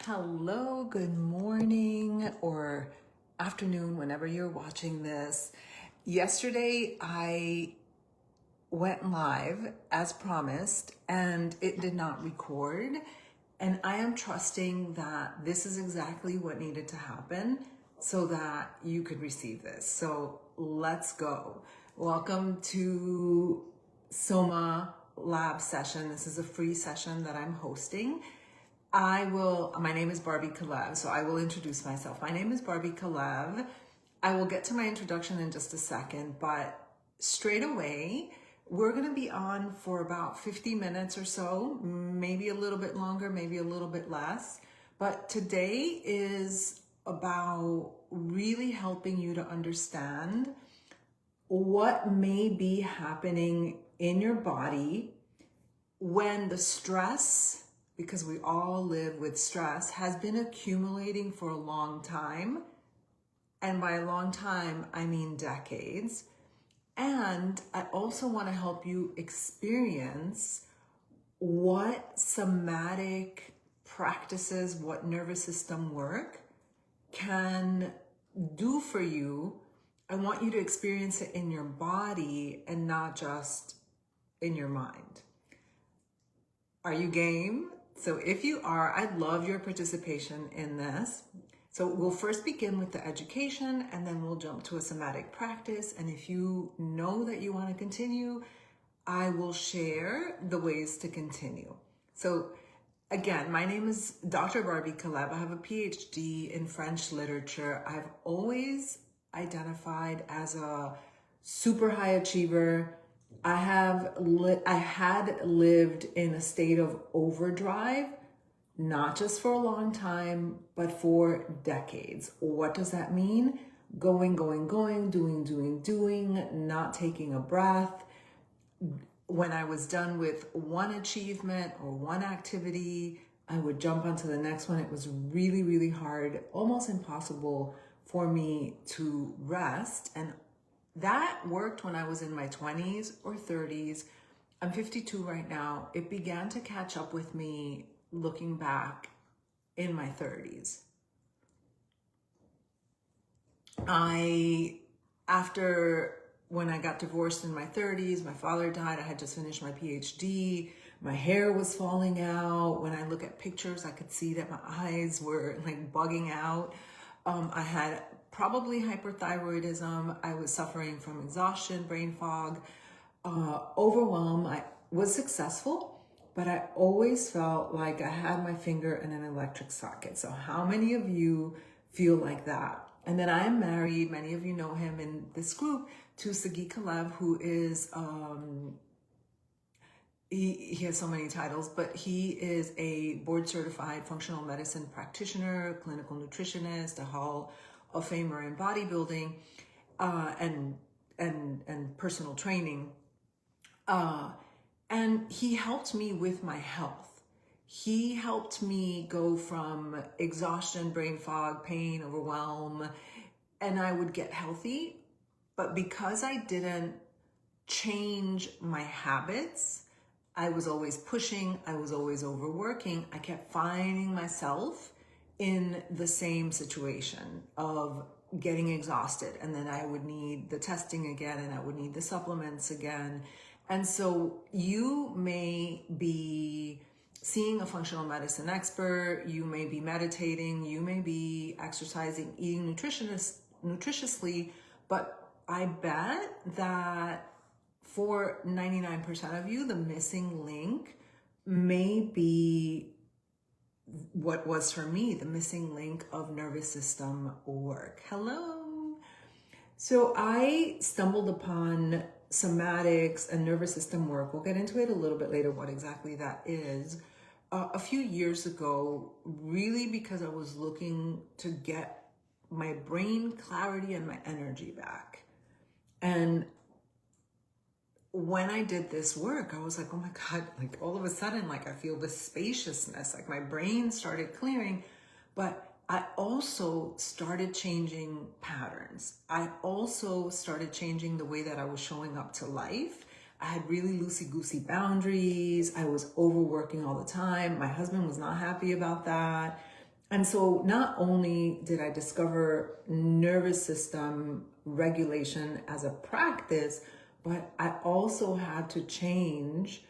Hello, good morning or afternoon, whenever you're watching this. Yesterday, I went live as promised and it did not record. And I am trusting that this is exactly what needed to happen so that you could receive this. So let's go. Welcome to Soma Lab Session. This is a free session that I'm hosting. My name is Barbie-Kalev, so I will introduce myself. My name is Barbie-Kalev. I will get to my introduction in just a second, but straight away, we're gonna be on for about 50 minutes or so, maybe a little bit longer, maybe a little bit less. But today is about really helping you to understand what may be happening in your body when the stress, because we all live with stress, has been accumulating for a long time. And by a long time, I mean decades. And I also want to help you experience what somatic practices, what nervous system work can do for you. I want you to experience it in your body and not just in your mind. Are you game? So if you are, I'd love your participation in this. So we'll first begin with the education and then we'll jump to a somatic practice. And if you know that you want to continue, I will share the ways to continue. So again, my name is Dr. Barbie-Kalev. I have a PhD in French literature. I've always identified as a super high achiever. I had lived in a state of overdrive, not just for a long time, but for decades. What does that mean? Going, doing, not taking a breath. When I was done with one achievement or one activity, I would jump onto the next one. It was really, really hard, almost impossible for me to rest. And that worked when I was in my 20s or 30s. I'm 52 right now. It began to catch up with me looking back in my 30s. When I got divorced in my 30s, my father died. I had just finished my PhD. My hair was falling out. When I look at pictures, I could see that my eyes were like bugging out. I had probably hyperthyroidism. I was suffering from exhaustion, brain fog, overwhelm. I was successful, but I always felt like I had my finger in an electric socket. So how many of you feel like that? And then I am married, many of you know him in this group, to Kalev, who is, he has so many titles, but he is a board certified functional medicine practitioner, clinical nutritionist, a Hall of Famer in bodybuilding, and personal training. And he helped me with my health. He helped me go from exhaustion, brain fog, pain, overwhelm, and I would get healthy. But because I didn't change my habits, I was always pushing, I was always overworking, I kept finding myself in the same situation of getting exhausted. And then I would need the testing again, and I would need the supplements again. And so you may be seeing a functional medicine expert, you may be meditating, you may be exercising, eating nutritiously, but I bet that for 99% of you, the missing link may be what was for me, the missing link of nervous system work. Hello. So I stumbled upon somatics and nervous system work. We'll get into it a little bit later, what exactly that is. A few years ago, really because I was looking to get my brain clarity and my energy back. And when I did this work, I was like, oh my God, like all of a sudden, like I feel this spaciousness, like my brain started clearing, but I also started changing patterns. I also started changing the way that I was showing up to life. I had really loosey-goosey boundaries. I was overworking all the time. My husband was not happy about that. And so not only did I discover nervous system regulation as a practice, but I also had to change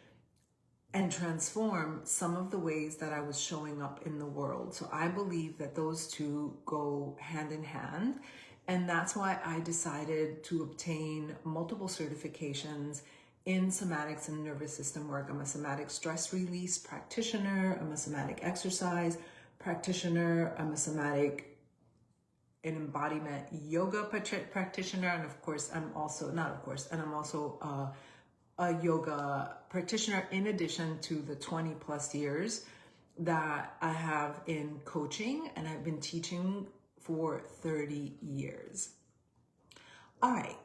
and transform some of the ways that I was showing up in the world. So I believe that those two go hand in hand. And that's why I decided to obtain multiple certifications in somatics and nervous system work. I'm a somatic stress release practitioner. I'm a somatic exercise practitioner. I'm a somatic and embodiment yoga practitioner. And of course, I'm also a yoga practitioner, in addition to the 20 plus years that I have in coaching, and I've been teaching for 30 years. All right.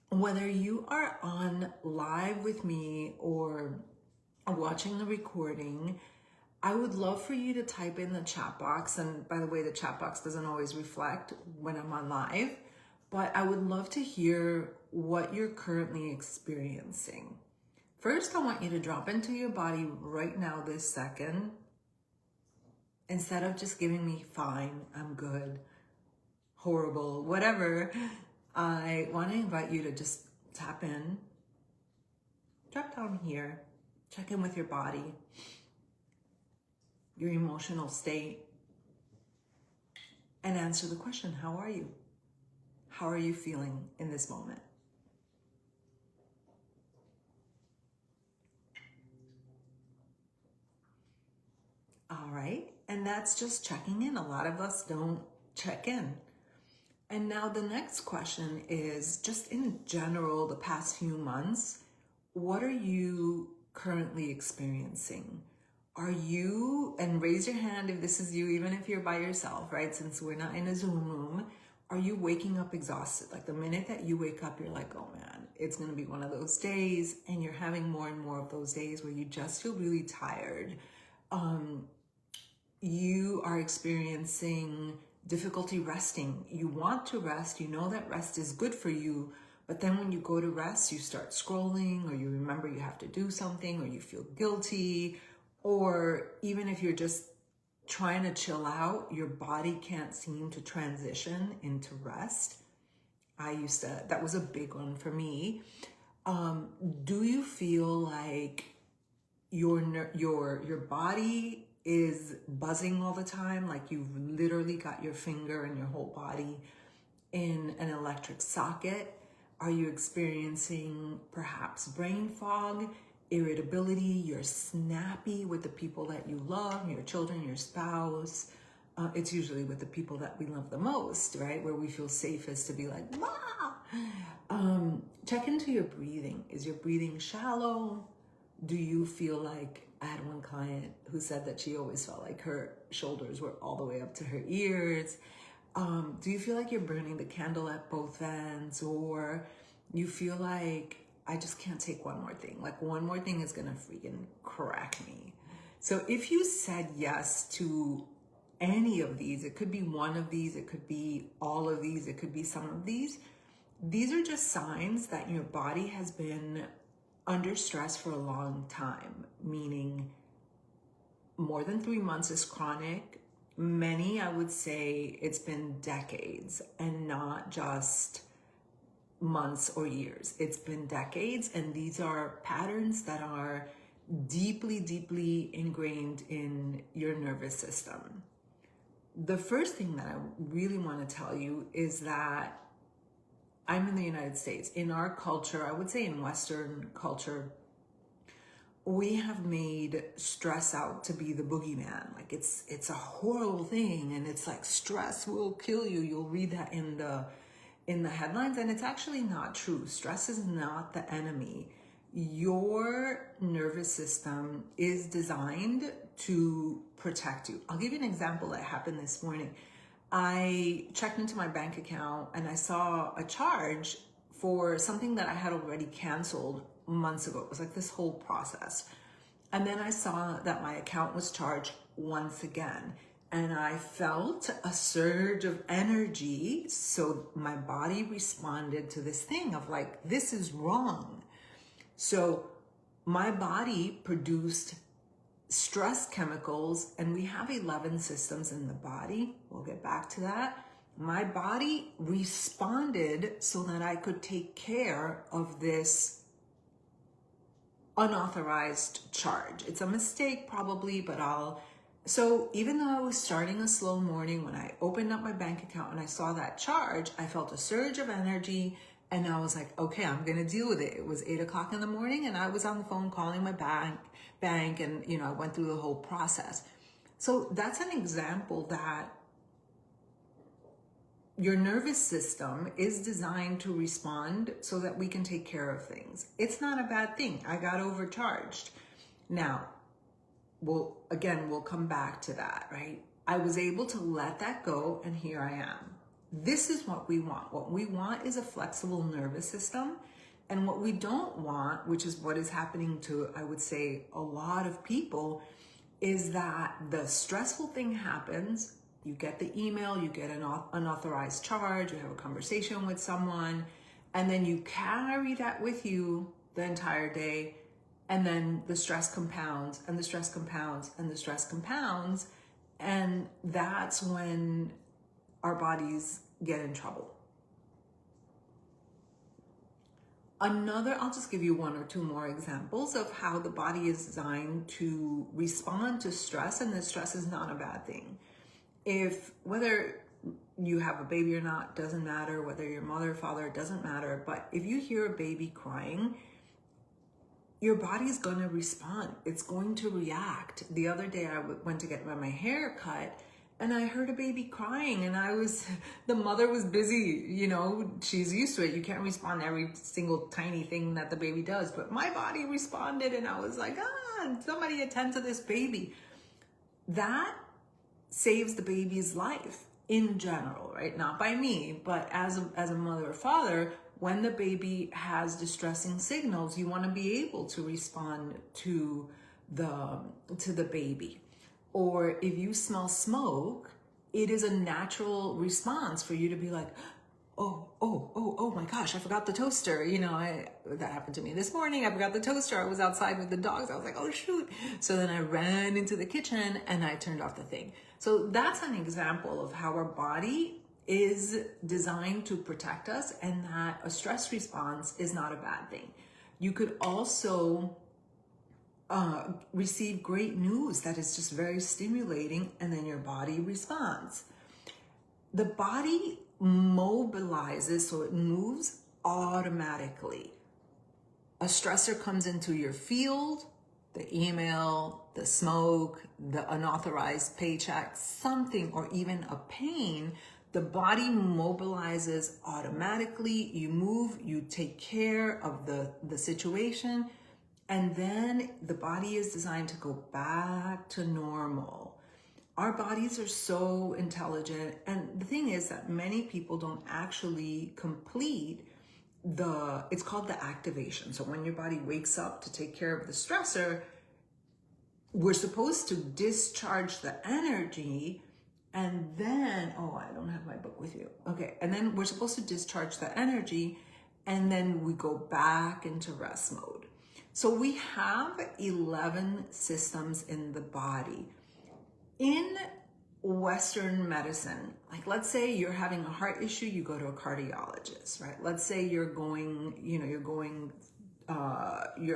Whether you are on live with me or watching the recording, I would love for you to type in the chat box. And by the way, the chat box doesn't always reflect when I'm on live, but I would love to hear what you're currently experiencing. First, I want you to drop into your body right now, this second. Instead of just giving me fine, I'm good, horrible, whatever, I want to invite you to just tap in, drop down here, check in with your body, your emotional state, and answer the question, how are you? How are you feeling in this moment? All right, and that's just checking in. A lot of us don't check in. And now the next question is, just in general, the past few months, what are you currently experiencing? Are you, and raise your hand if this is you, even if you're by yourself, right? Since we're not in a Zoom room, are you waking up exhausted? Like the minute that you wake up, you're like, oh man, it's gonna be one of those days, and you're having more and more of those days where you just feel really tired. You are experiencing difficulty resting. You want to rest, you know that rest is good for you, but then when you go to rest, you start scrolling, or you remember you have to do something, or you feel guilty, or even if you're just trying to chill out, your body can't seem to transition into rest. That was a big one for me. Do you feel like your body is buzzing all the time, like you've literally got your finger and your whole body in an electric socket? Are you experiencing perhaps brain fog, irritability? You're snappy with the people that you love, your children, your spouse. It's usually with the people that we love the most, right? Where we feel safest to be like, "Mah!" Check into your breathing. Is your breathing shallow? Do you feel like, I had one client who said that she always felt like her shoulders were all the way up to her ears. Do you feel like you're burning the candle at both ends, or you feel like, I just can't take one more thing? Like one more thing is gonna freaking crack me. So if you said yes to any of these, it could be one of these, it could be all of these, it could be some of these. These are just signs that your body has been under stress for a long time, meaning more than 3 months is chronic. Many, I would say it's been decades, and not just months or years. It's been decades, and these are patterns that are deeply, deeply ingrained in your nervous system. The first thing that I really want to tell you is that I'm in the United States. In our culture, I would say in Western culture, we have made stress out to be the boogeyman. Like it's a horrible thing, and it's like stress will kill you. You'll read that in the headlines, and it's actually not true. Stress is not the enemy. Your nervous system is designed to protect you. I'll give you an example that happened this morning. I checked into my bank account and I saw a charge for something that I had already canceled months ago. It was like this whole process. And then I saw that my account was charged once again. And I felt a surge of energy. So my body responded to this thing of like, this is wrong. So my body produced stress chemicals, and we have 11 systems in the body. We'll get back to that. My body responded so that I could take care of this unauthorized charge. It's a mistake probably, but so even though I was starting a slow morning, when I opened up my bank account and I saw that charge, I felt a surge of energy and I was like, okay, I'm going to deal with it. It was 8 o'clock in the morning and I was on the phone calling my bank and, I went through the whole process. So that's an example that your nervous system is designed to respond so that we can take care of things. It's not a bad thing. I got overcharged. Now, we'll come back to that, right? I was able to let that go, and here I am. This is what we want. What we want is a flexible nervous system. And what we don't want, which is what is happening to, I would say, a lot of people, is that the stressful thing happens. You get the email, you get an unauthorized charge, you have a conversation with someone, and then you carry that with you the entire day, and then the stress compounds, and the stress compounds, and the stress compounds, and that's when our bodies get in trouble. I'll just give you one or two more examples of how the body is designed to respond to stress, and that stress is not a bad thing. Whether you have a baby or not, doesn't matter. Whether you're mother, father, doesn't matter. But if you hear a baby crying, your body is going to respond. It's going to react. The other day I went to get my hair cut and I heard a baby crying and the mother was busy, she's used to it. You can't respond to every single tiny thing that the baby does. But my body responded and I was like, somebody attend to this baby. That saves the baby's life in general, right? Not by me, but as a mother or father, when the baby has distressing signals, you want to be able to respond to the baby. Or if you smell smoke, it is a natural response for you to be like, oh my gosh, I forgot the toaster. That happened to me this morning. I forgot the toaster. I was outside with the dogs. I was like, oh shoot. So then I ran into the kitchen and I turned off the thing. So that's an example of how our body is designed to protect us, and that a stress response is not a bad thing. You could also receive great news that is just very stimulating, and then your body responds. The body mobilizes, so it moves automatically. A stressor comes into your field, the email, the smoke, the unauthorized paycheck, something, or even a pain, the body mobilizes automatically. You move, you take care of the situation, and then the body is designed to go back to normal. Our bodies are so intelligent, and the thing is that many people don't actually complete it's called the activation. So when your body wakes up to take care of the stressor, we're supposed to discharge the energy, and then, I don't have my book with you. Okay, and then we're supposed to discharge the energy, and then we go back into rest mode. So we have 11 systems in the body. In Western medicine, like let's say you're having a heart issue, you go to a cardiologist, right? Let's say you're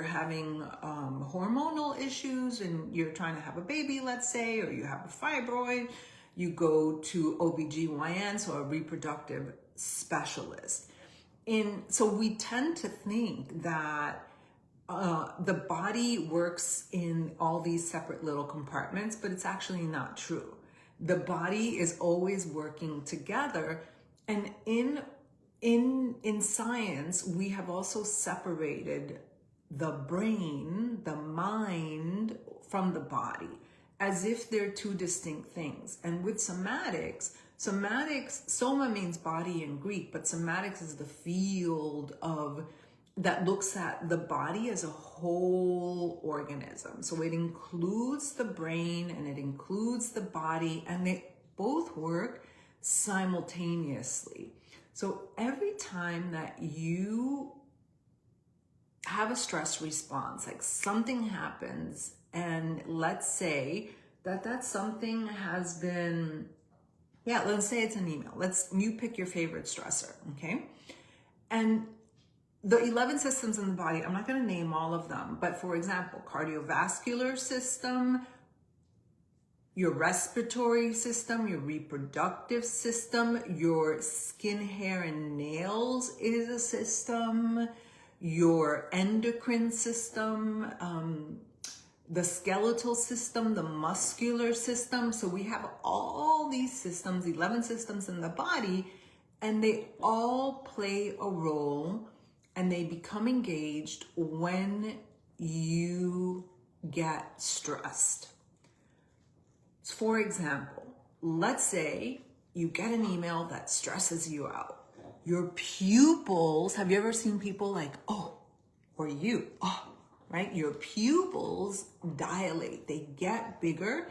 having hormonal issues and you're trying to have a baby, let's say, or you have a fibroid, you go to OBGYN, so a reproductive specialist. So we tend to think that the body works in all these separate little compartments, but it's actually not true. The body is always working together, and in science, we have also separated the brain, the mind, from the body, as if they're two distinct things. And with somatics, soma means body in Greek, but somatics is the field that looks at the body as a whole organism. So it includes the brain and it includes the body, and they both work simultaneously. So every time that you have a stress response, like something happens, and let's say that something has been, yeah, let's say it's an email. You pick your favorite stressor, okay? And the 11 systems in the body, I'm not going to name all of them, but for example, cardiovascular system, your respiratory system, your reproductive system, your skin, hair, and nails is a system, your endocrine system, the skeletal system, the muscular system. So we have all these systems, 11 systems in the body, and they all play a role and they become engaged when you get stressed. For example, let's say you get an email that stresses you out. Your pupils, have you ever seen people like, oh, or you, oh, right? Your pupils dilate, they get bigger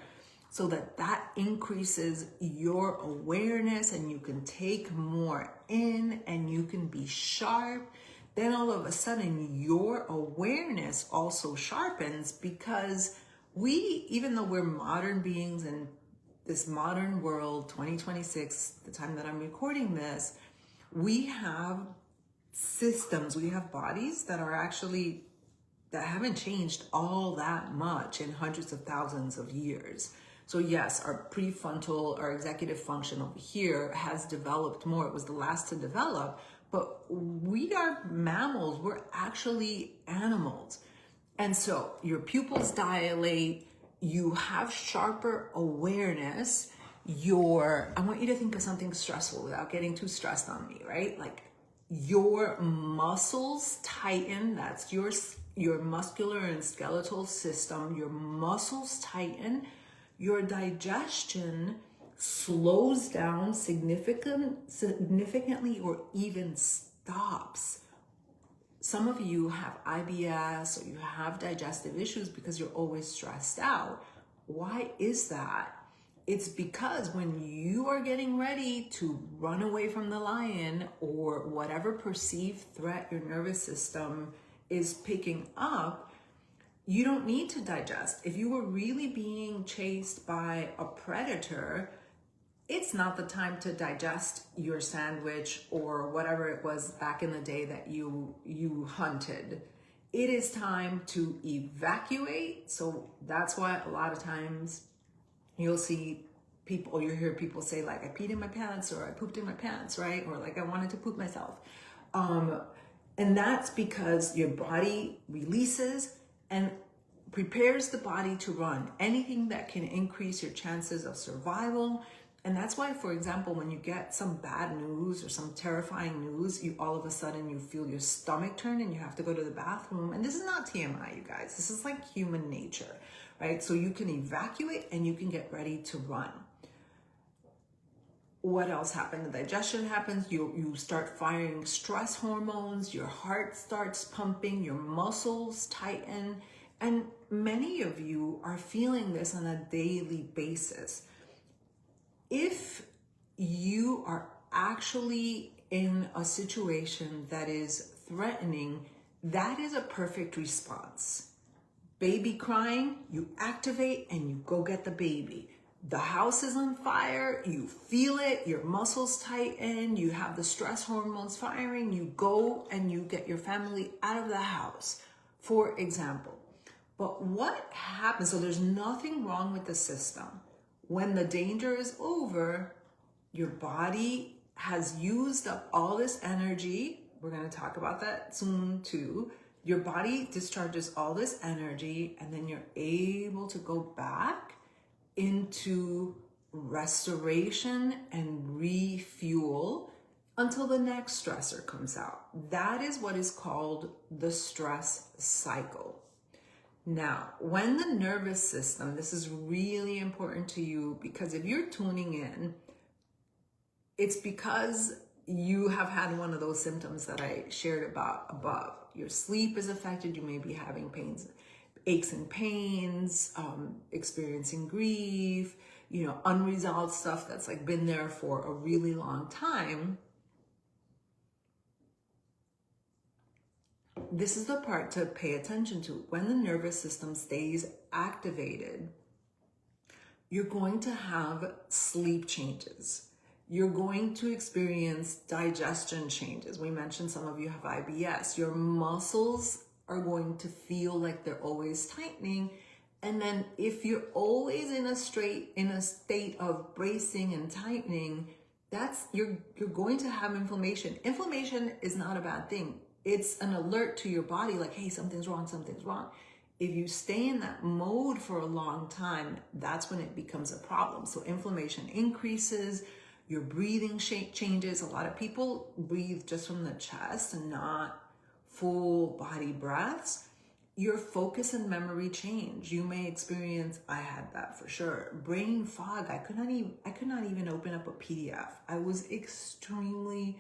so that increases your awareness and you can take more in and you can be sharp. Then all of a sudden your awareness also sharpens because even though we're modern beings in this modern world, 2026, the time that I'm recording this, we have systems, we have bodies that haven't changed all that much in hundreds of thousands of years. So yes, our prefrontal, our executive function over here has developed more. It was the last to develop, but we are mammals, we're actually animals. And so your pupils dilate, you have sharper awareness, I want you to think of something stressful without getting too stressed on me, right? Like your muscles tighten, that's your muscular and skeletal system, your muscles tighten, your digestion slows down significantly or even stops. Some of you have IBS or you have digestive issues because you're always stressed out. Why is that? It's because when you are getting ready to run away from the lion or whatever perceived threat your nervous system is picking up, you don't need to digest. If you were really being chased by a predator, it's not the time to digest your sandwich or whatever it was back in the day that you hunted. It is time to evacuate. So that's why a lot of times you'll see people, or you hear people say like, I peed in my pants or I pooped in my pants, right? Or like I wanted to poop myself. And that's because your body releases and prepares the body to run. Anything that can increase your chances of survival. And that's why, for example, when you get some bad news or some terrifying news, all of a sudden you feel your stomach turn and you have to go to the bathroom. And this is not TMI, you guys. This is like human nature, right? So you can evacuate and you can get ready to run. What else happens? The digestion happens. You start firing stress hormones. Your heart starts pumping. Your muscles tighten. And many of you are feeling this on a daily basis. If you are actually in a situation that is threatening, that is a perfect response. Baby crying, you activate and you go get the baby. The house is on fire, you feel it, your muscles tighten, you have the stress hormones firing, you go and you get your family out of the house, for example. But what happens, so there's nothing wrong with the system. When the danger is over, your body has used up all this energy. We're going to talk about that soon too. Your body discharges all this energy and then you're able to go back into restoration and refuel until the next stressor comes out. That is what is called the stress cycle. Now, when the nervous system, this is really important to you because if you're tuning in, it's because you have had one of those symptoms that I shared about above. Your sleep is affected, you may be having aches and pains, experiencing grief, unresolved stuff that's like been there for a really long time. this is the part to pay attention to. When the nervous system stays activated, you're going to have sleep changes. You're going to experience digestion changes. We mentioned some of you have IBS. Your muscles are going to feel like they're always tightening. And then if you're always in a state of bracing and tightening, you're going to have inflammation. Inflammation is not a bad thing. It's an alert to your body like, hey, something's wrong, something's wrong. If you stay in that mode for a long time, that's when it becomes a problem. So inflammation increases, your breathing changes. A lot of people breathe just from the chest and not full body breaths. Your focus and memory change. You may experience, I had that for sure, brain fog. I could not even open up a PDF. I was extremely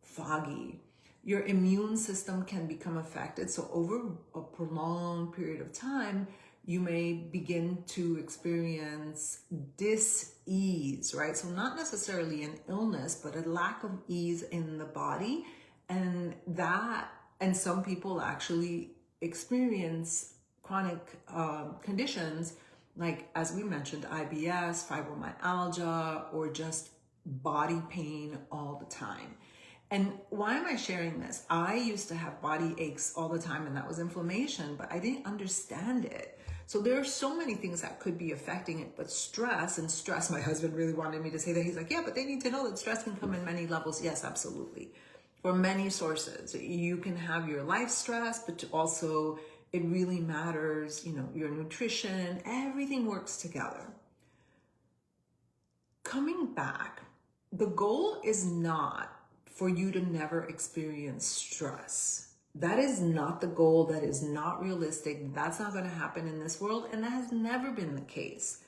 foggy. Your immune system can become affected. So over a prolonged period of time, you may begin to experience dis-ease, right? So not necessarily an illness, but a lack of ease in the body. And some people actually experience chronic conditions like, as we mentioned, IBS, fibromyalgia, or just body pain all the time. And why am I sharing this? I used to have body aches all the time, and that was inflammation, but I didn't understand it. So there are so many things that could be affecting it, but stress, my husband really wanted me to say that. He's like, yeah, but they need to know that stress can come in many levels. Yes, absolutely. For many sources. You can have your life stress, but also it really matters, your nutrition, everything works together. Coming back, the goal is not for you to never experience stress. That is not the goal. That is not realistic. That's not going to happen in this world, and that has never been the case.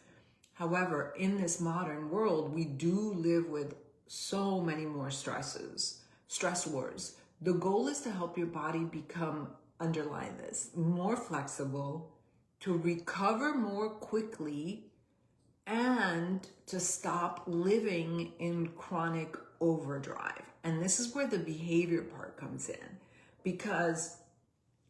However, in this modern world, we do live with so many more stress wars. The goal is to help your body become, underline this, more flexible, to recover more quickly, and to stop living in chronic overdrive. And this is where the behavior part comes in, because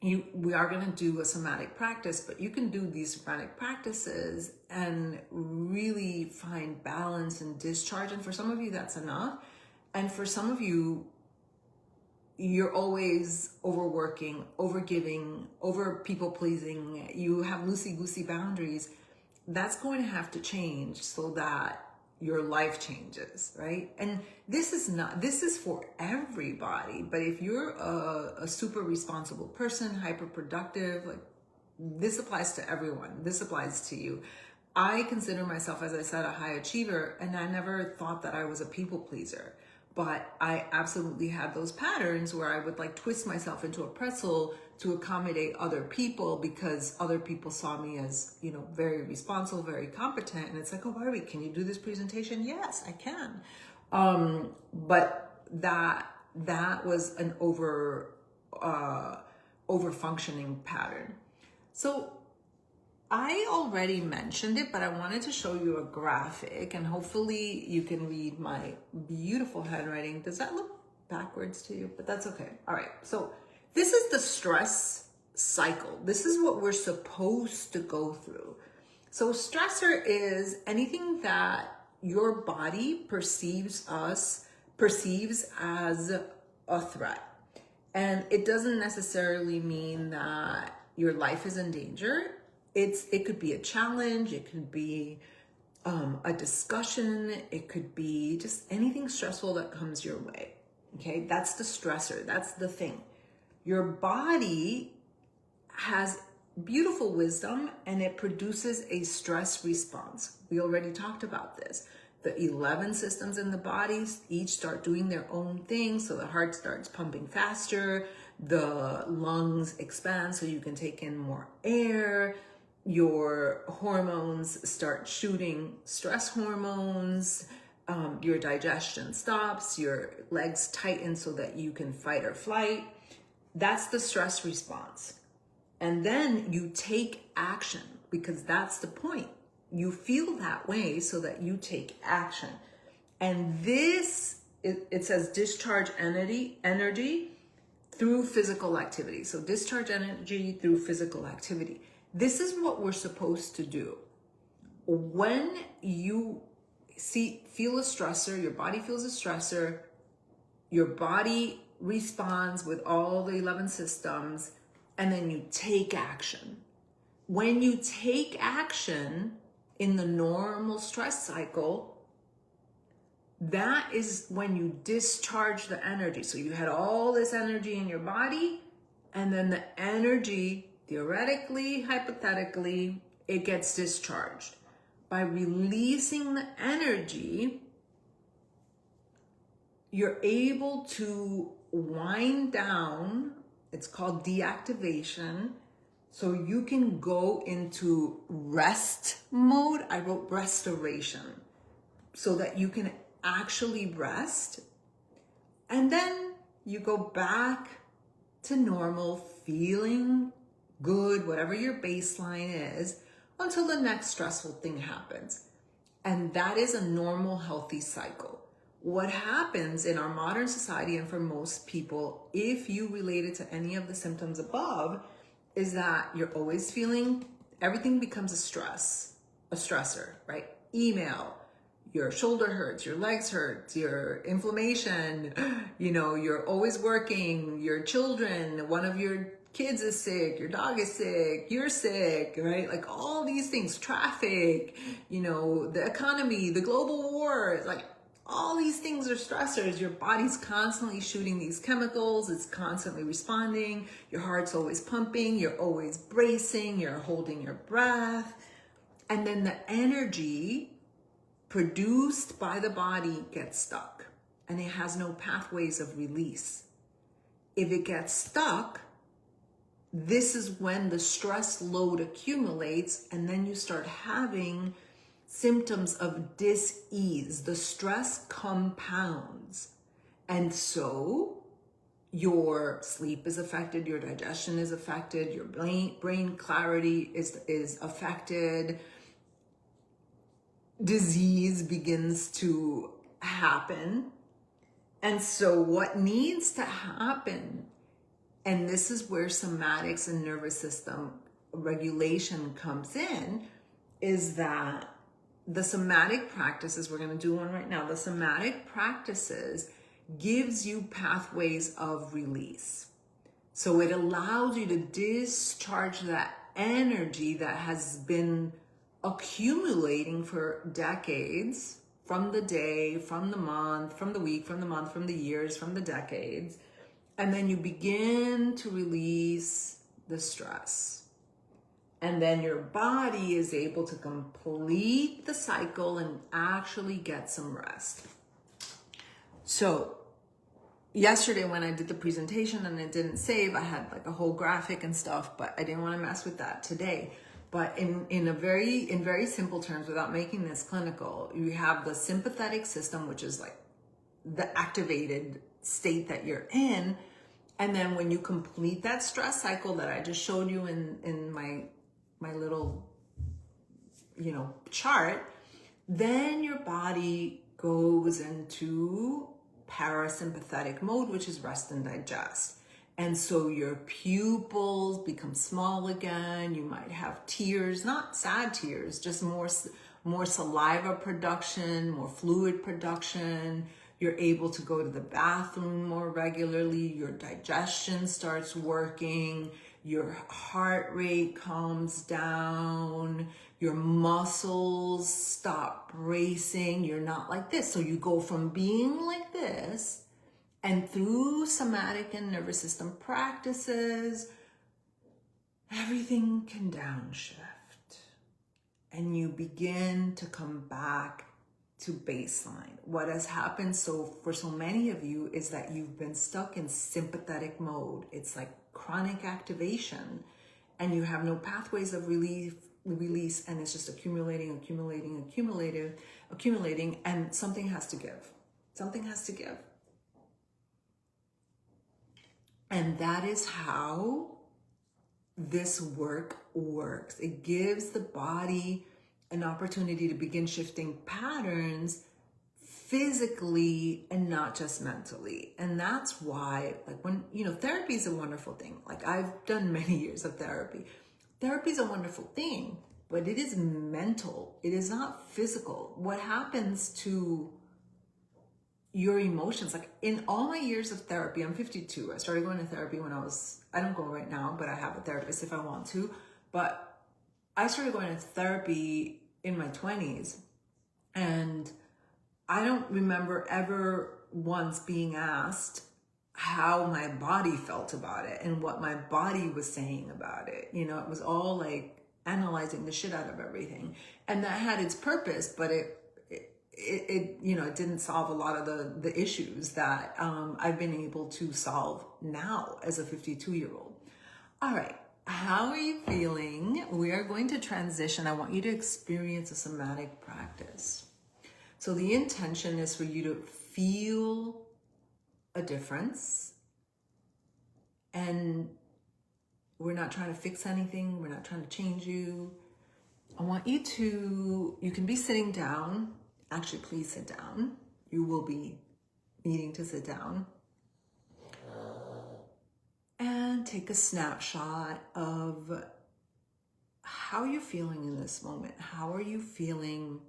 we are going to do a somatic practice, but you can do these somatic practices and really find balance and discharge. And for some of you, that's enough. And for some of you, you're always overworking, overgiving, over people pleasing. You have loosey-goosey boundaries. That's going to have to change so that your life changes, right? And this is for everybody, but if you're a super responsible person, hyper productive, like, this applies to everyone. This applies to you. I consider myself, as I said, a high achiever, and I never thought that I was a people pleaser, but I absolutely had those patterns where I would twist myself into a pretzel to accommodate other people because other people saw me as, very responsible, very competent. And it's like, oh, Barbie, can you do this presentation? Yes, I can. But that was an over-functioning pattern. So I already mentioned it, but I wanted to show you a graphic, and hopefully you can read my beautiful handwriting. Does that look backwards to you? But that's okay. All right. So this is the stress cycle. This is what we're supposed to go through. So stressor is anything that your body perceives as a threat. And it doesn't necessarily mean that your life is in danger. It could be a challenge. It could be a discussion. It could be just anything stressful that comes your way. Okay, that's the stressor. That's the thing. Your body has beautiful wisdom, and it produces a stress response. We already talked about this. The 11 systems in the body each start doing their own thing. So the heart starts pumping faster. The lungs expand so you can take in more air. Your hormones start shooting stress hormones. Your digestion stops. Your legs tighten so that you can fight or flight. That's the stress response. And then you take action, because that's the point. You feel that way so that you take action. And this, it says discharge energy through physical activity. So discharge energy through physical activity. This is what we're supposed to do. When you feel a stressor, your body feels a stressor, your body responds with all the 11 systems, and then you take action. When you take action in the normal stress cycle, that is when you discharge the energy. So you had all this energy in your body, and then the energy, theoretically, hypothetically, it gets discharged. By releasing the energy, you're able to wind down. It's called deactivation. So you can go into rest mode. I wrote restoration, so that you can actually rest. And then you go back to normal, feeling good, whatever your baseline is, until the next stressful thing happens. And that is a normal, healthy cycle. What happens in our modern society, and for most people, if you relate it to any of the symptoms above, is that you're always feeling, everything becomes a stressor, right? Email, your shoulder hurts, your legs hurt, your inflammation, you're always working, your children, one of your kids is sick, your dog is sick, you're sick, right? Like all these things, traffic, the economy, the global war, like all these things are stressors. Your body's constantly shooting these chemicals. It's constantly responding. Your heart's always pumping. You're always bracing. You're holding your breath. And then the energy produced by the body gets stuck, and it has no pathways of release. If it gets stuck, this is when the stress load accumulates, and then you start having symptoms of dis-ease. The stress compounds. And so your sleep is affected, your digestion is affected, your brain clarity is affected. Disease begins to happen. And so what needs to happen, and this is where somatics and nervous system regulation comes in, is that the somatic practices, we're going to do one right now, the somatic practices gives you pathways of release. So it allows you to discharge that energy that has been accumulating for decades, from the day, from the month, from the week, from the month, from the years, from the decades. And then you begin to release the stress. And then your body is able to complete the cycle and actually get some rest. So yesterday when I did the presentation and it didn't save, I had like a whole graphic and stuff, but I didn't want to mess with that today. But in very simple terms, without making this clinical, you have the sympathetic system, which is like the activated state that you're in. And then when you complete that stress cycle that I just showed you in my little, chart, then your body goes into parasympathetic mode, which is rest and digest. And so your pupils become small again. You might have tears, not sad tears, just more saliva production, more fluid production. You're able to go to the bathroom more regularly. Your digestion starts working. Your heart rate calms down. Your muscles stop bracing. You're not like this. So you go from being like this, and through somatic and nervous system practices, everything can downshift. And you begin to come back to baseline. What has happened for so many of you is that you've been stuck in sympathetic mode. It's like chronic activation, and you have no pathways of release, and it's just accumulating, and something has to give. Something has to give. And that is how this work works. It gives the body an opportunity to begin shifting patterns physically and not just mentally. And that's why, like, when, therapy is a wonderful thing. Like, I've done many years of therapy. Therapy is a wonderful thing, but it is mental. It is not physical. What happens to your emotions, like in all my years of therapy, I'm 52. I started going to therapy when I don't go right now, but I have a therapist if I want to. But I started going to therapy in my 20s, and I don't remember ever once being asked how my body felt about it and what my body was saying about it. It was all like analyzing the shit out of everything. And that had its purpose, but it didn't solve a lot of the issues that I've been able to solve now as a 52-year-old. All right. How are you feeling? We are going to transition. I want you to experience a somatic practice. So the intention is for you to feel a difference. And we're not trying to fix anything. We're not trying to change you. I want you can be sitting down. Actually, please sit down. You will be needing to sit down. And take a snapshot of how you're feeling in this moment. How are you feeling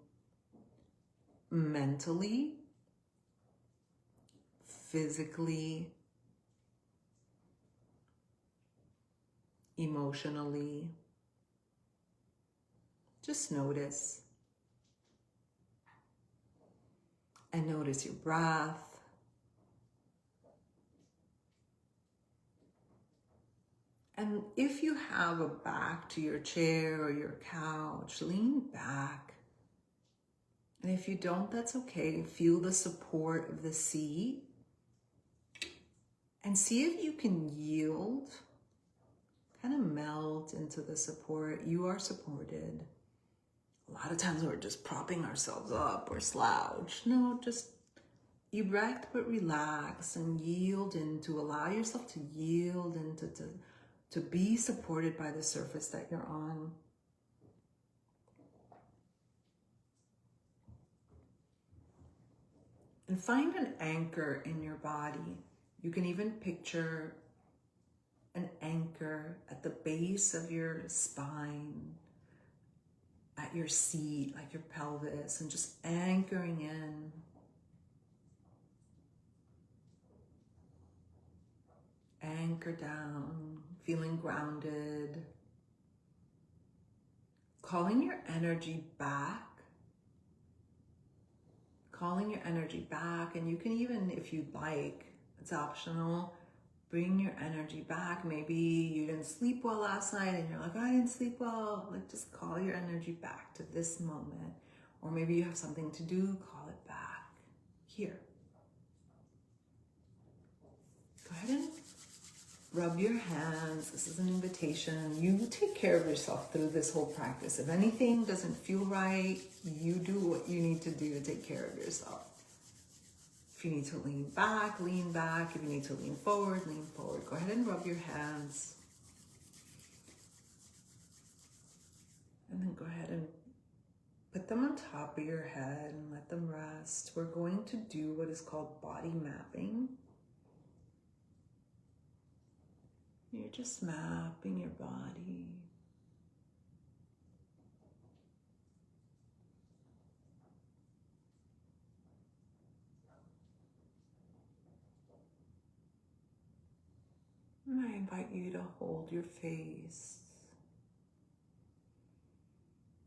mentally, physically, emotionally? Just notice. And notice your breath. And if you have a back to your chair or your couch, lean back. And if you don't, that's okay. Feel the support of the seat. And see if you can yield, kind of melt into the support. You are supported. A lot of times we're just propping ourselves up or slouch. No, just erect but relax and yield into, allow yourself to yield into, to be supported by the surface that you're on. And find an anchor in your body. You can even picture an anchor at the base of your spine, at your seat, like your pelvis, and just anchoring in. Anchor down, feeling grounded. Calling your energy back. Calling your energy back, and you can even, if you'd like, it's optional, bring your energy back. Maybe you didn't sleep well last night and you're like, I didn't sleep well. Like, just call your energy back to this moment. Or maybe you have something to do, call it back here. Go ahead and rub your hands. This is an invitation. You take care of yourself through this whole practice. If anything doesn't feel right, you do what you need to do to take care of yourself. If you need to lean back, lean back. If you need to lean forward, lean forward. Go ahead and rub your hands. And then go ahead and put them on top of your head and let them rest. We're going to do what is called body mapping. You're just mapping your body. And I invite you to hold your face.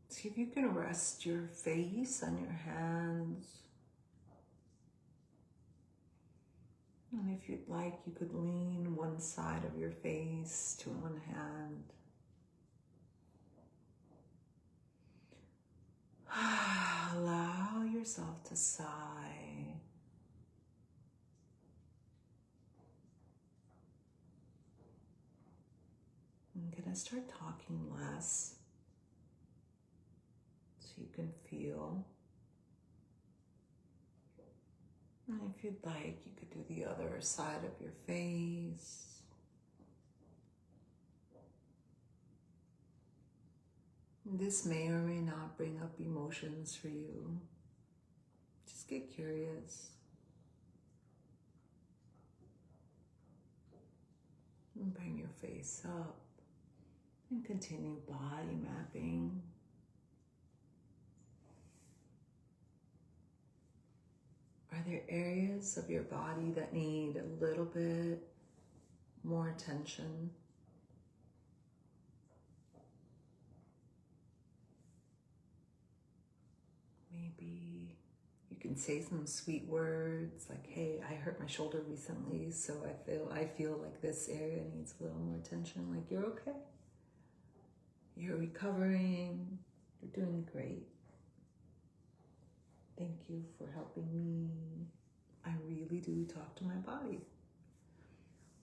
See if you can rest your face on your hands. And if you'd like, you could lean one side of your face to one hand. Allow yourself to sigh. I'm gonna start talking less so you can feel. And if you'd like, you could do the other side of your face. This may or may not bring up emotions for you. Just get curious. And bring your face up and continue body mapping. Are there areas of your body that need a little bit more attention? Maybe you can say some sweet words like, hey, I hurt my shoulder recently, so I feel like this area needs a little more attention. Like, you're okay. You're recovering. You're doing great. Thank you for helping me. I really do talk to my body.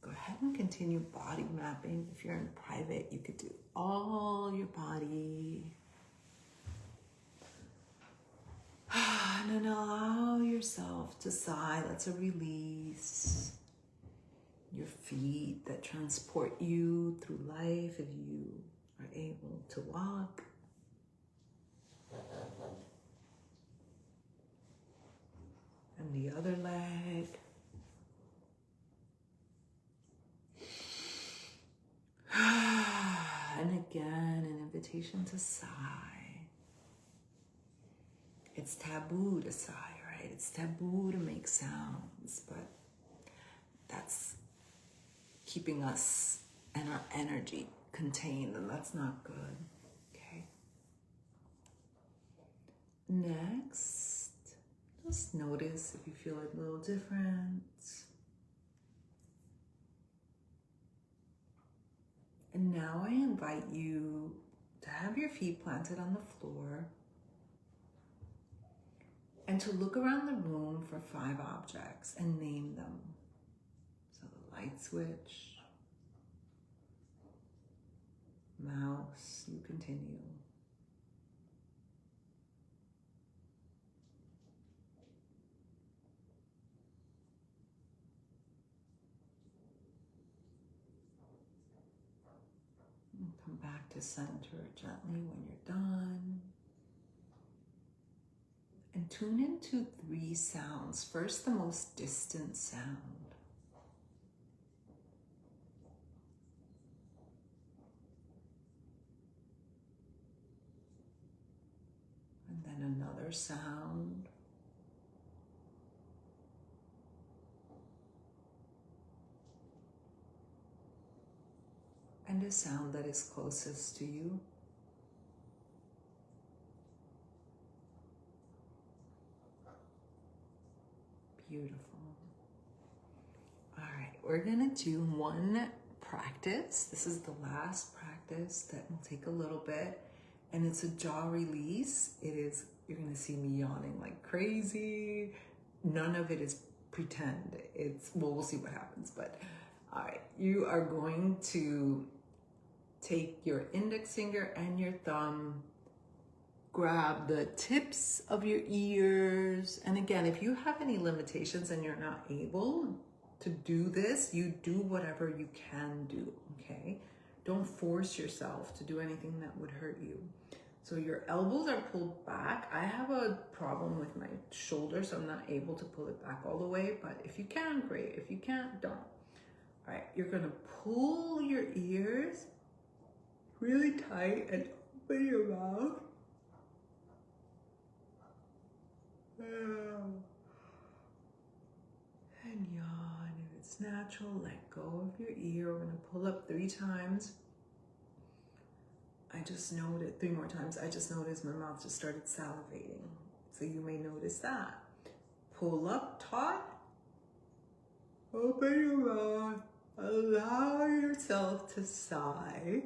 Go ahead and continue body mapping. If you're in private, you could do all your body. And then allow yourself to sigh. That's a release. Your feet that transport you through life if you are able to walk. And the other leg. And again, an invitation to sigh. It's taboo to sigh, right? It's taboo to make sounds, but that's keeping us and our energy contained, and that's not good, okay? Next, just notice if you feel a little different. And now I invite you to have your feet planted on the floor and to look around the room for 5 objects and name them. So the light switch, mouse, you continue. And come back to center gently when you're done. And tune into 3 sounds. First, the most distant sound. And then another sound. And a sound that is closest to you. Beautiful. All right, we're gonna do one practice. This is the last practice that will take a little bit, and it's a jaw release. You're gonna see me yawning like crazy. None of it is pretend. We'll see what happens, but all right, you are going to take your index finger and your thumb, grab the tips of your ears. And again, if you have any limitations and you're not able to do this, you do whatever you can do, okay? Don't force yourself to do anything that would hurt you. So your elbows are pulled back. I have a problem with my shoulder, so I'm not able to pull it back all the way, but if you can, great. If you can't, don't. All right, you're gonna pull your ears really tight and open your mouth. And yawn. If it's natural, let go of your ear. We're gonna pull up 3 times. I just noted 3 more times. I just noticed my mouth just started salivating. So you may notice that. Pull up taut. Open your mouth. Allow yourself to sigh.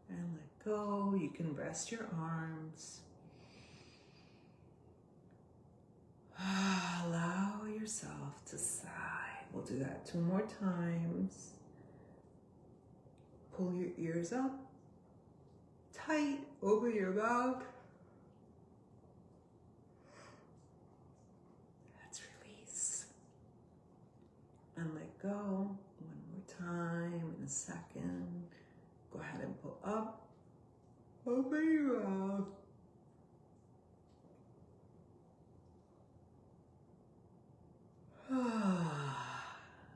And let go. You can rest your arms. Allow yourself to sigh. We'll do that 2 more times. Pull your ears up. Tight. Open your mouth. That's release. And let go. 1 more time in a second. Go ahead and pull up. Open your mouth.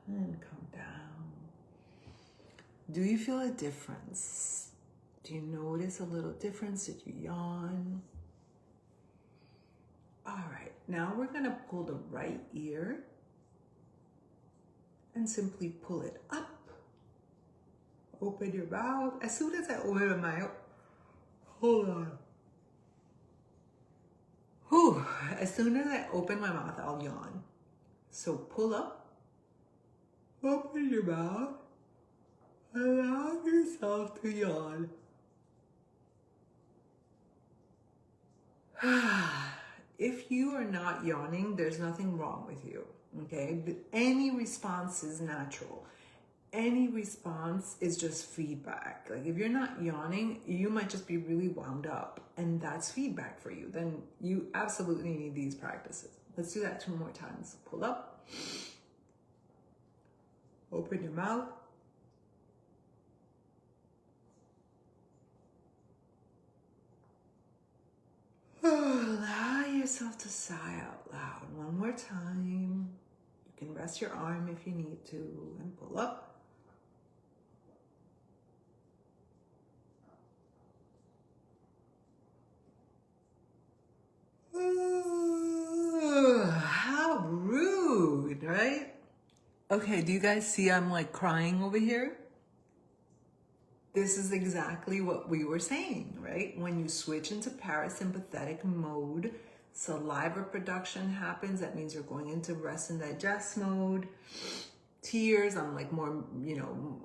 And come down. Do you feel a difference? Do you notice a little difference? Did you yawn? All right, now we're gonna pull the right ear and simply pull it up. Open your mouth. As soon as I open my mouth, hold on. Whew. As soon as I open my mouth, I'll yawn. So pull up, open your mouth, allow yourself to yawn. If you are not yawning, there's nothing wrong with you, okay? Any response is natural. Any response is just feedback. Like if you're not yawning, you might just be really wound up, and that's feedback for you. Then you absolutely need these practices. Let's do that 2 more times. Pull up, open your mouth, allow yourself to sigh out loud. 1 more time. You can rest your arm if you need to, and pull up. How rude, right? Okay, do you guys see I'm like crying over here? This is exactly what we were saying, right? When you switch into parasympathetic mode, saliva production happens. That means you're going into rest and digest mode. Tears, I'm like more,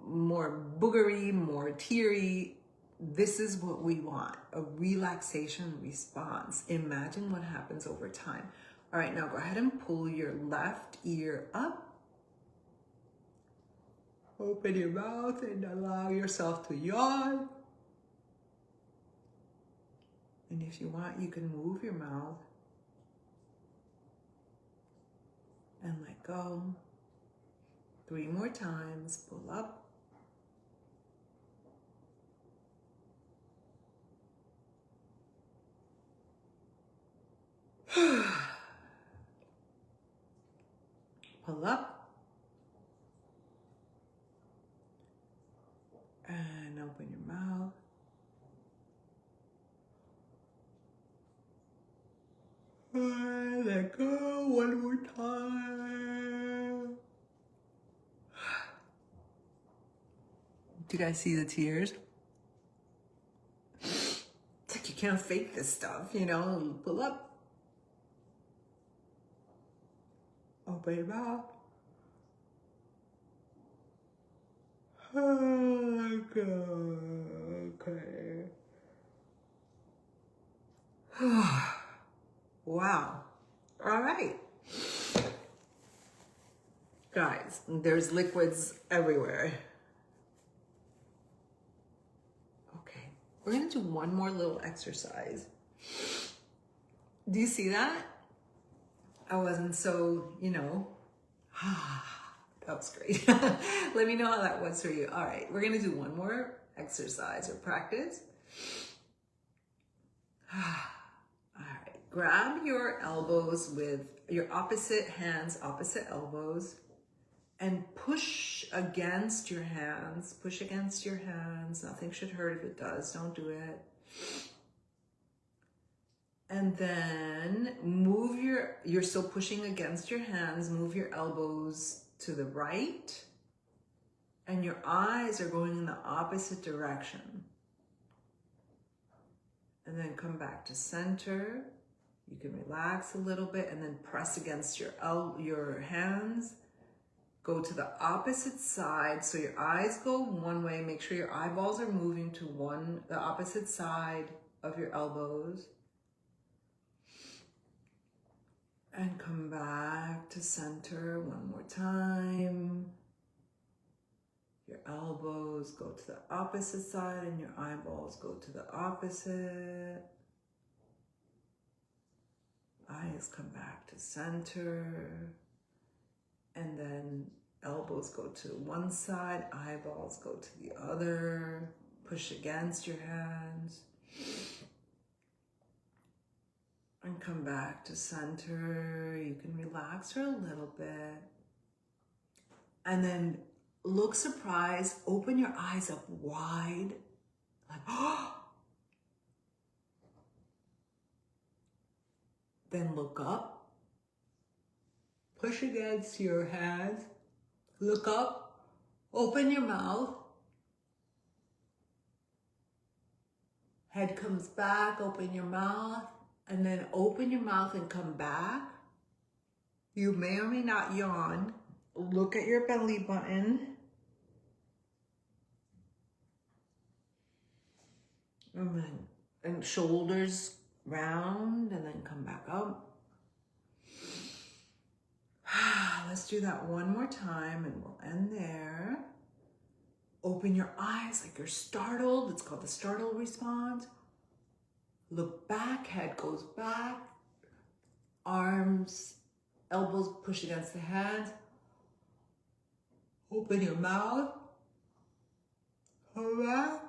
more boogery, more teary. This is what we want, a relaxation response. Imagine what happens over time. All right, now go ahead and pull your left ear up. Open your mouth and allow yourself to yawn. And if you want, you can move your mouth and let go. 3 more times. Pull up. Pull up. And open your mouth. And let go 1 more time. Do you guys see the tears? It's like you can't fake this stuff, Pull up. Open your mouth. Okay. Wow. All right. Guys, there's liquids everywhere. Okay. We're going to do 1 more little exercise. Do you see that? I wasn't so, that was great. Let me know how that was for you. All right, we're gonna do 1 more exercise or practice. All right, grab your elbows with your opposite hands, opposite elbows, and push against your hands. Push against your hands. Nothing should hurt. If it does, don't do it. And then move you're still pushing against your hands, move your elbows to the right, and your eyes are going in the opposite direction. And then come back to center. You can relax a little bit and then press against your hands. Go to the opposite side. So your eyes go one way. Make sure your eyeballs are moving to the opposite side of your elbows. And come back to center 1 more time. Your elbows go to the opposite side and your eyeballs go to the opposite. Eyes come back to center. And then elbows go to one side, eyeballs go to the other. Push against your hands. And come back to center. You can relax for a little bit. And then look surprised, open your eyes up wide. Like, oh! Then look up. Push against your hands. Look up. Open your mouth. Head comes back, open your mouth. And then open your mouth and come back. You may or may not yawn. Look at your belly button. And shoulders round, and then come back up. Let's do that one more time and we'll end there. Open your eyes like you're startled. It's called the startle response. Look back, head goes back. Arms, elbows push against the hands. Open your mouth. Come back.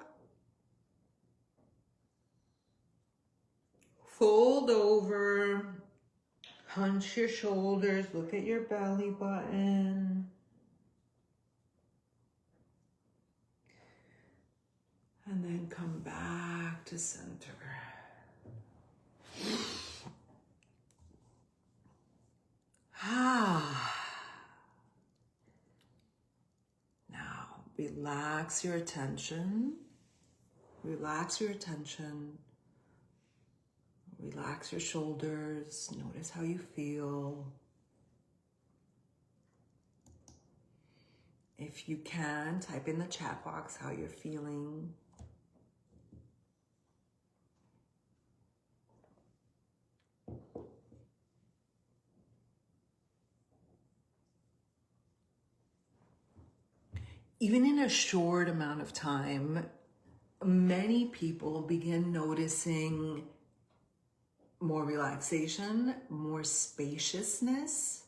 Fold over. Hunch your shoulders. Look at your belly button. And then come back to center. Now, relax your attention. Relax your attention. Relax your shoulders. Notice how you feel. If you can, type in the chat box how you're feeling. Even in a short amount of time, many people begin noticing more relaxation, more spaciousness,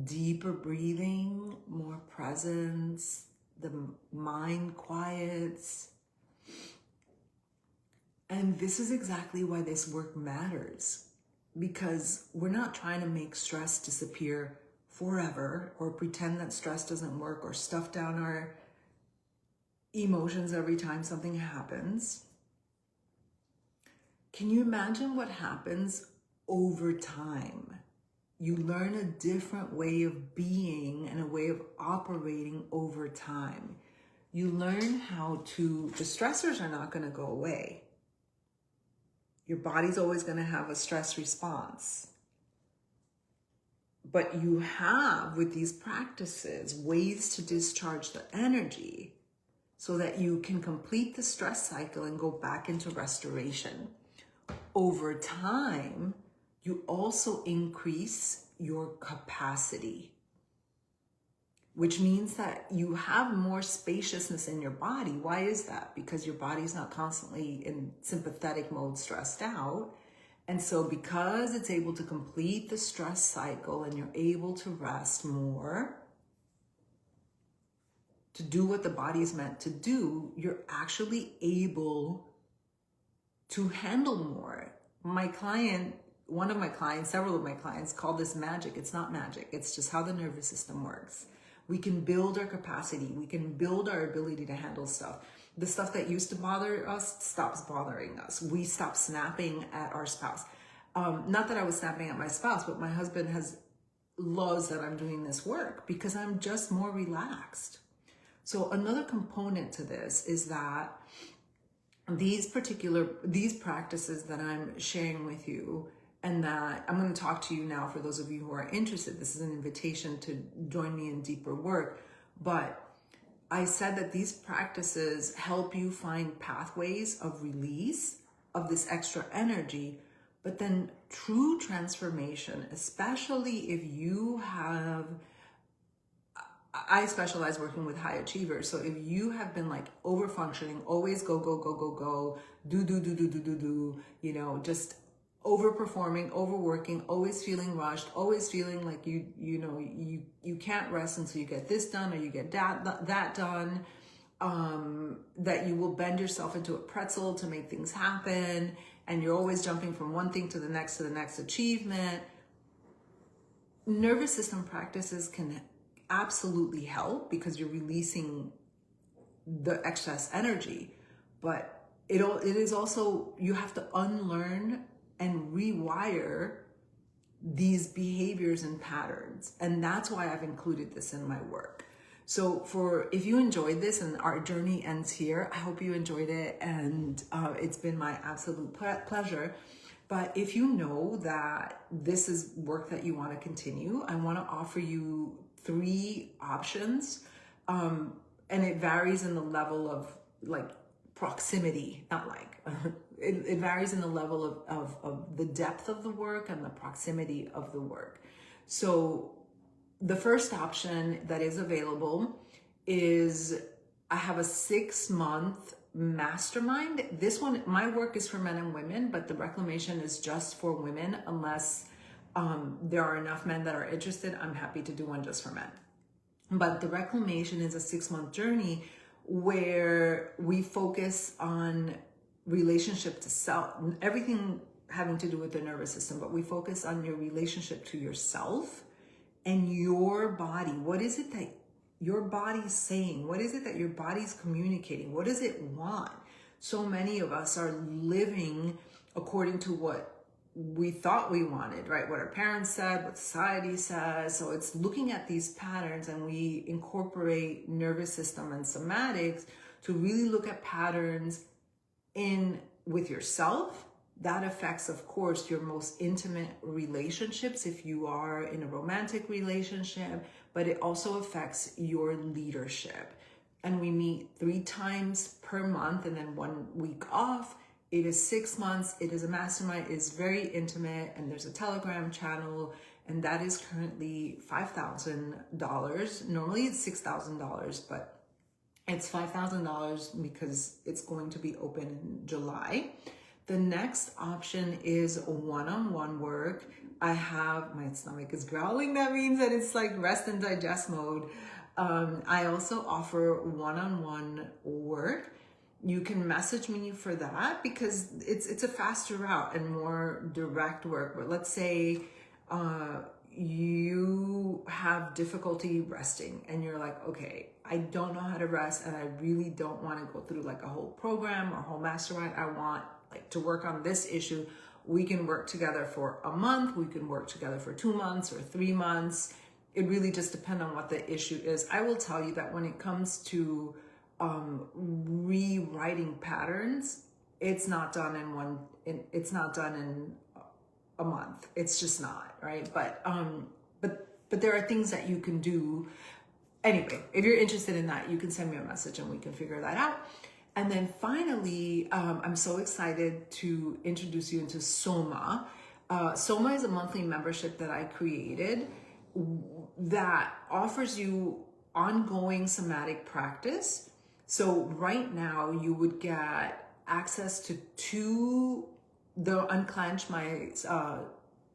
deeper breathing, more presence, the mind quiets. And this is exactly why this work matters, because we're not trying to make stress disappear forever or pretend that stress doesn't work or stuff down our emotions every time something happens. Can you imagine what happens over time? You learn a different way of being and a way of operating over time. You learn how to, the stressors are not going to go away. Your body's always going to have a stress response. But you have, with these practices, ways to discharge the energy so that you can complete the stress cycle and go back into restoration. Over time, you also increase your capacity, which means that you have more spaciousness in your body. Why is that? Because your body's not constantly in sympathetic mode, stressed out. And so because it's able to complete the stress cycle and you're able to rest more, to do what the body is meant to do, you're actually able to handle more. My client, one of my clients, several of my clients call this magic. It's not magic. It's just how the nervous system works. We can build our capacity. We can build our ability to handle stuff. The stuff that used to bother us stops bothering us. We stop snapping at our spouse. Not that I was snapping at my spouse, but my husband loves that I'm doing this work because I'm just more relaxed. So another component to this is that these practices that I'm sharing with you, and that I'm going to talk to you now for those of you who are interested. This is an invitation to join me in deeper work. But I said that these practices help you find pathways of release of this extra energy, but then true transformation, especially if you have, I specialize working with high achievers. So if you have been like over functioning, always go, do, you know, just overperforming, overworking, always feeling rushed, always feeling like you can't rest until you get this done or you get that done, that you will bend yourself into a pretzel to make things happen, and you're always jumping from one thing to the next achievement. Nervous system practices can absolutely help because you're releasing the excess energy, but it is also, you have to unlearn and rewire these behaviors and patterns. And that's why I've included this in my work. So if you enjoyed this, and our journey ends here, I hope you enjoyed it, and it's been my absolute pleasure. But if you know that this is work that you want to continue, I want to offer you 3 options. And it varies in the level of like proximity, not like, it varies in the level of the depth of the work and the proximity of the work. So the first option that is available is I have a 6-month mastermind. This one, my work is for men and women, but the reclamation is just for women unless there are enough men that are interested. I'm happy to do one just for men. But the reclamation is a 6-month journey where we focus on relationship to self, everything having to do with the nervous system, but we focus on your relationship to yourself and your body. What is it that your body's saying? What is it that your body's communicating? What does it want? So many of us are living according to what we thought we wanted, right? What our parents said, what society says. So it's looking at these patterns, and we incorporate nervous system and somatics to really look at patterns in with yourself. That affects, of course, your most intimate relationships if you are in a romantic relationship, but it also affects your leadership. And we meet 3 times per month and then 1 week off. It is 6 months. It is a mastermind. It's very intimate, and there's a Telegram channel, and that is currently $5,000. Normally it's $6,000, but it's $5,000 because it's going to be open in July. The next option is one-on-one work. my stomach is growling. That means that it's like rest and digest mode. I also offer one-on-one work. You can message me for that because it's a faster route and more direct work. But let's say you have difficulty resting and you're like, okay, I don't know how to rest and I really don't want to go through like a whole program or whole mastermind. I want like to work on this issue. We can work together for a month. We can work together for 2 months or 3 months. It really just depends on what the issue is. I will tell you that when it comes to rewriting patterns, it's not done in a month. It's just not, right? But there are things that you can do. Anyway, if you're interested in that, you can send me a message and we can figure that out. And then finally, I'm so excited to introduce you into Soma. Soma is a monthly membership that I created that offers you ongoing somatic practice. So right now you would get access to the Unclench, my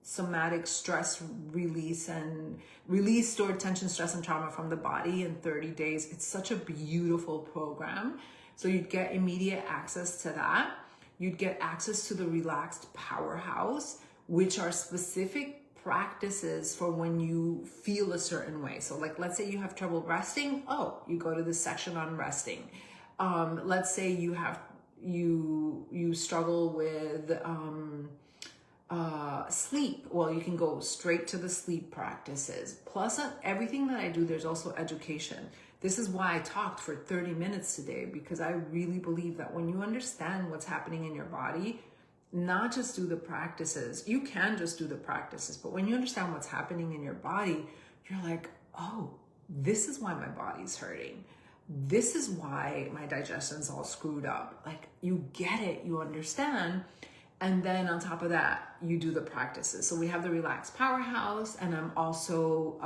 somatic stress release and release stored tension, stress, and trauma from the body in 30 days. It's such a beautiful program. So you'd get immediate access to that. You'd get access to the Relaxed Powerhouse, which are specific practices for when you feel a certain way. So like, let's say you have trouble resting. Oh, you go to the section on resting. Let's say you struggle with sleep. Well, you can go straight to the sleep practices. Plus everything that I do, there's also education. This is why I talked for 30 minutes today, because I really believe that when you understand what's happening in your body, not just do the practices, you can just do the practices, but when you understand what's happening in your body, you're like, oh, this is why my body's hurting. This is why my digestion's all screwed up. Like, you get it, you understand. And then on top of that, you do the practices. So we have the Relaxed Powerhouse, and I'm also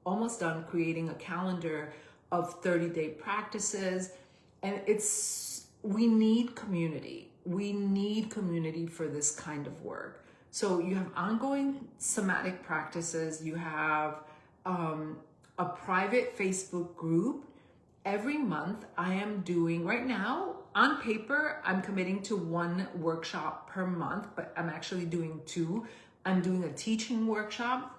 almost done creating a calendar of 30-day practices. And we need community. We need community for this kind of work. So you have ongoing somatic practices. You have a private Facebook group, every month I am doing, right now, on paper, I'm committing to 1 workshop per month, but I'm actually doing 2. I'm doing a teaching workshop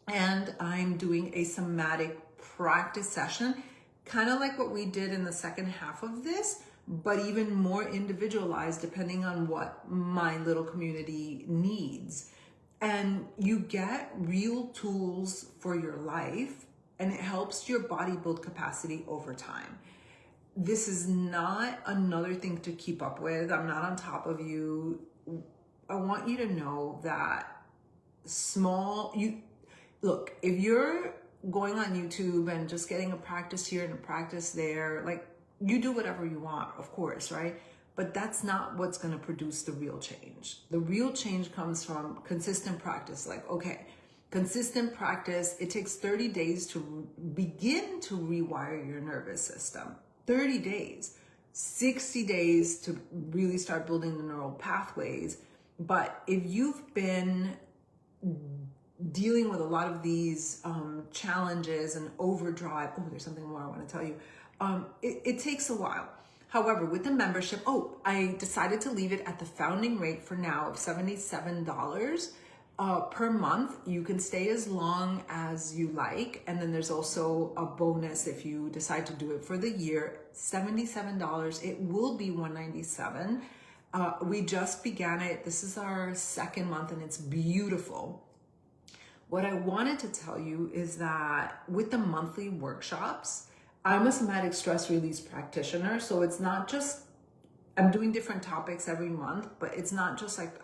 and I'm doing a somatic practice session, kind of like what we did in the second half of this, but even more individualized depending on what my little community needs. And you get real tools for your life, and it helps your body build capacity over time. This is not another thing to keep up with. I'm not on top of you. I want you to know that look, if you're going on YouTube and just getting a practice here and a practice there, like, you do whatever you want, of course, right? But that's not what's going to produce the real change. The real change comes from consistent practice. Like, okay, consistent practice, it takes 30 days to begin to rewire your nervous system. 30 days, 60 days to really start building the neural pathways. But if you've been dealing with a lot of these challenges and overdrive, there's something more I want to tell you. It takes a while. However, with the membership, I decided to leave it at the founding rate for now of $77 per month. You can stay as long as you like. And then there's also a bonus if you decide to do it for the year, $77. It will be $197. We just began it. This is our 2nd month and it's beautiful. What I wanted to tell you is that with the monthly workshops, I'm a somatic stress release practitioner. So it's not just, I'm doing different topics every month, but it's not just like,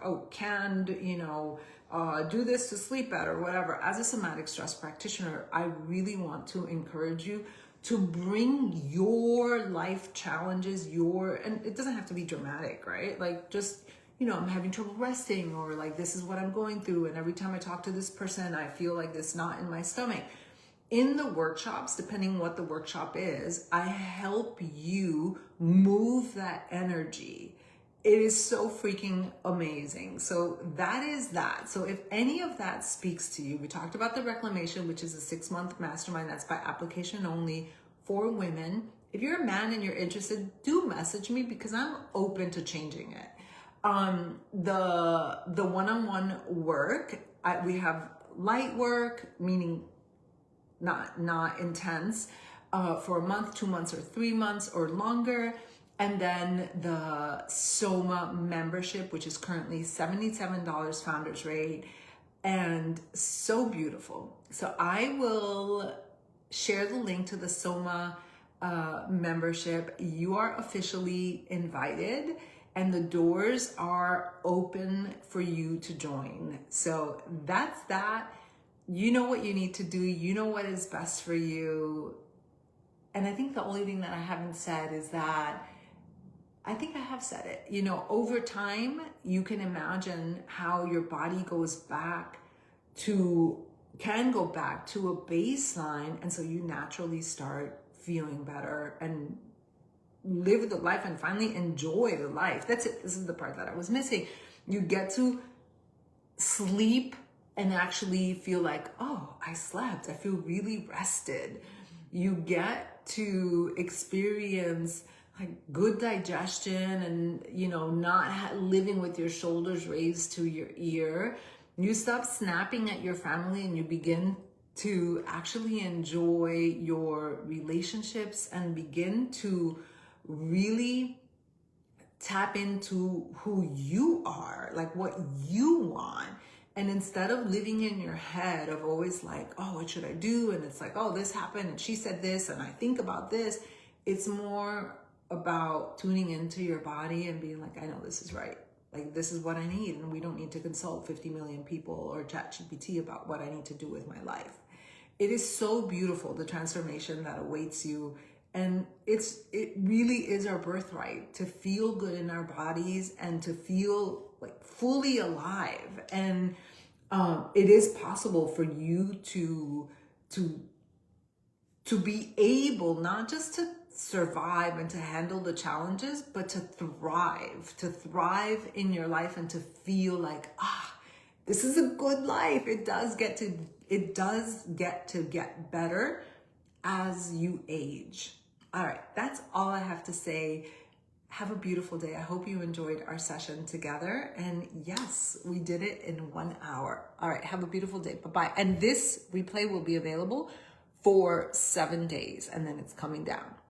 do this to sleep better, whatever. As a somatic stress practitioner, I really want to encourage you to bring your life challenges, and it doesn't have to be dramatic, right? Like, just, I'm having trouble resting, or like, this is what I'm going through. And every time I talk to this person, I feel like this knot in my stomach. In the workshops, depending what the workshop is, I help you move that energy. It is so freaking amazing. So that is that. So if any of that speaks to you, we talked about the reclamation, which is a 6-month mastermind. That's by application only for women. If you're a man and you're interested, do message me because I'm open to changing it. The one-on-one work, we have light work, meaning not intense, for a month, 2 months, or 3 months or longer. And then the Soma membership, which is currently $77 founders rate, and so beautiful. So I will share the link to the Soma membership. You are officially invited and the doors are open for you to join. So that's that. You know what you need to do. You know what is best for you. And I think the only thing that I haven't said is that I think I have said it. Over time, you can imagine how your body can go back to a baseline. And so you naturally start feeling better and live the life and finally enjoy the life. That's it. This is the part that I was missing. You get to sleep and actually feel like, I slept. I feel really rested. You get to experience like good digestion and, not living with your shoulders raised to your ear. You stop snapping at your family and you begin to actually enjoy your relationships and begin to really tap into who you are, like what you want. And instead of living in your head of always like, what should I do? And it's like, this happened and she said this and I think about this. It's more about tuning into your body and being like, I know this is right. Like, this is what I need. And we don't need to consult 50 million people or ChatGPT about what I need to do with my life. It is so beautiful, the transformation that awaits you. And it really is our birthright to feel good in our bodies and to feel like fully alive. And it is possible for you to be able not just to survive and to handle the challenges, but to thrive in your life and to feel like, this is a good life. It does get to get better as you age. All right, that's all I have to say. Have a beautiful day. I hope you enjoyed our session together. And yes, we did it in 1 hour. All right, have a beautiful day. Bye-bye. And this replay will be available for 7 days, and then it's coming down.